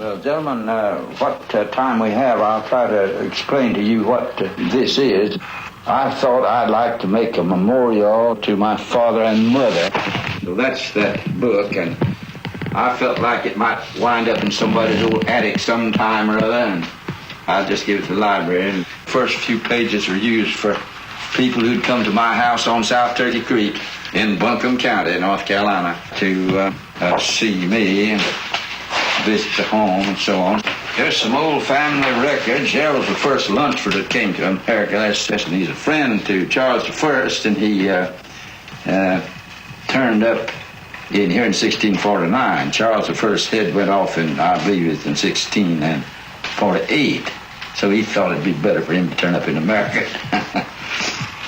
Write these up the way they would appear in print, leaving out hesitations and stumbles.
Well, gentlemen, what time we have, I'll try to explain to you what this is. I thought I'd like to make a memorial to my father and mother. So that's that book, and I felt like it might wind up in somebody's old attic sometime or other, and I'll just give it to the library. And the first few pages are used for people who'd come to my house on South Turkey Creek in Buncombe County, North Carolina, to see me and visit the home and so on. There's some old family records. Harold's the first Lunsford that came to America. And he's a friend to Charles I, and he turned up in here in 1649. Charles I's head went off in, I believe it was in 1648. So he thought it'd be better for him to turn up in America.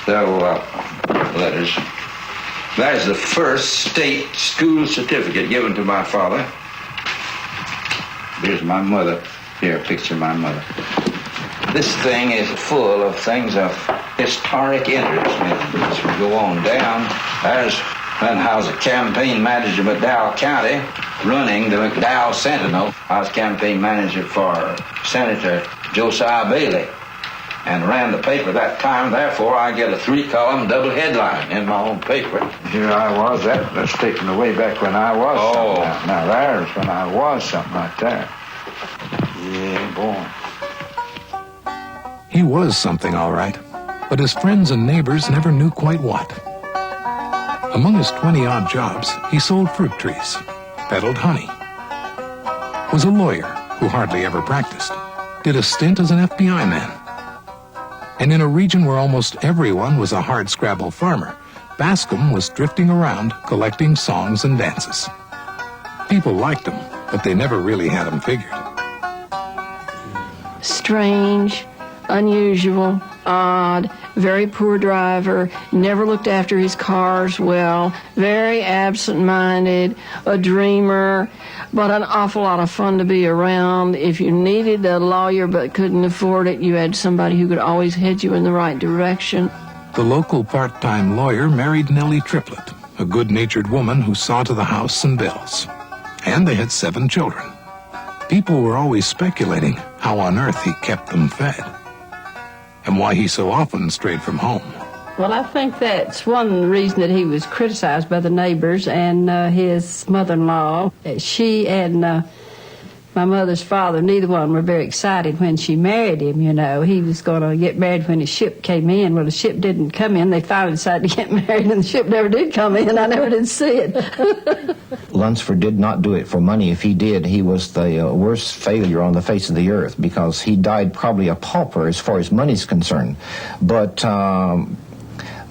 So, letters. That is the first state school certificate given to my father. Here's my mother. Here, a picture of my mother. This thing is full of things of historic interest. As we go on down, there's when I was a campaign manager in McDowell County, running the McDowell Sentinel. I was campaign manager for Senator Josiah Bailey and ran the paper that time. Therefore, I get a 3-column double headline in my own paper. Here I was. That's taken away back when I was. Oh. Now there's when I was something like that. Yeah, boy. He was something, all right, but his friends and neighbors never knew quite what. Among his 20-odd jobs, he sold fruit trees, peddled honey, was a lawyer who hardly ever practiced, did a stint as an FBI man. And in a region where almost everyone was a hard-scrabble farmer, Bascom was drifting around collecting songs and dances. People liked him, but they never really had him figured. Strange, unusual, odd, very poor driver, never looked after his cars well, very absent-minded, a dreamer, but an awful lot of fun to be around. If you needed a lawyer but couldn't afford it, you had somebody who could always head you in the right direction. The local part-time lawyer married Nellie Triplett, a good-natured woman who saw to the house and bills. And they had 7 children. People were always speculating how on earth he kept them fed, and why he so often strayed from home. Well, I think that's one reason that he was criticized by the neighbors and his mother-in-law. She and my mother's father, neither one were very excited when she married him, you know. He was going to get married when his ship came in. Well, the ship didn't come in. They finally decided to get married, and the ship never did come in. I never did see it. Lunsford did not do it for money. If he did, he was the worst failure on the face of the earth, because he died probably a pauper as far as money's concerned. But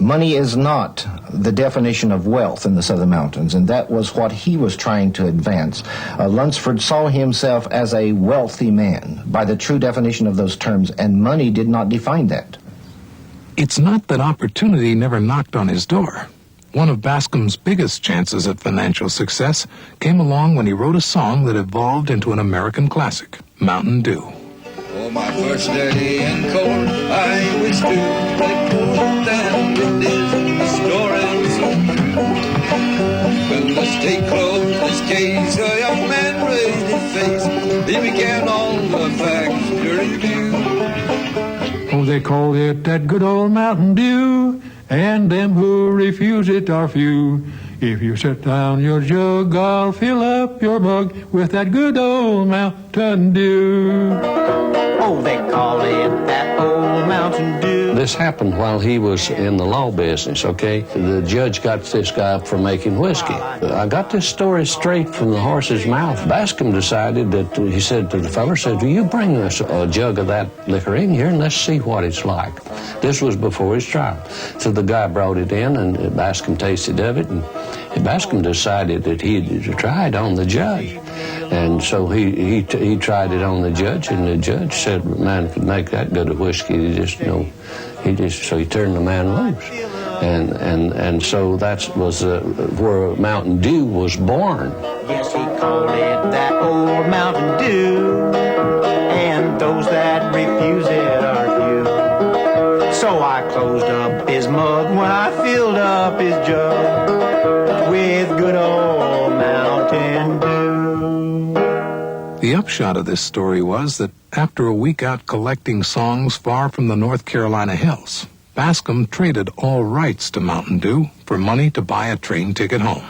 money is not the definition of wealth in the Southern Mountains, and that was what he was trying to advance. Lunsford saw himself as a wealthy man by the true definition of those terms, and money did not define that. It's not that opportunity never knocked on his door. One of Bascom's biggest chances at financial success came along when he wrote a song that evolved into an American classic, Mountain Dew. Oh, my first day in court, I wish to play court and witness the story so true. When the state closed this case, a young man raised his face. He began all the facts to review. Oh, they call it that good old Mountain Dew, and them who refuse it are few. If you set down your jug, I'll fill up your mug with that good old Mountain Dew. Oh, they call it that old Mountain Dew. This happened while he was in the law business, okay? The judge got this guy up for making whiskey. I got this story straight from the horse's mouth. Bascom decided that, he said to the fella, said, "Will you bring us a jug of that liquor in here and let's see what it's like." This was before his trial. So the guy brought it in, and Bascom tasted of it, and Bascom decided that he'd try it on the judge. And so he tried it on the judge, and the judge said, "Man could make that good a whiskey." So he turned the man loose. And so that was where Mountain Dew was born. Yes, he called it that old Mountain Dew, and those that refuse it are few. So I closed up his mug when I filled up his jug with good old Mountain Dew. The upshot of this story was that after a week out collecting songs far from the North Carolina hills, Bascom traded all rights to Mountain Dew for money to buy a train ticket home.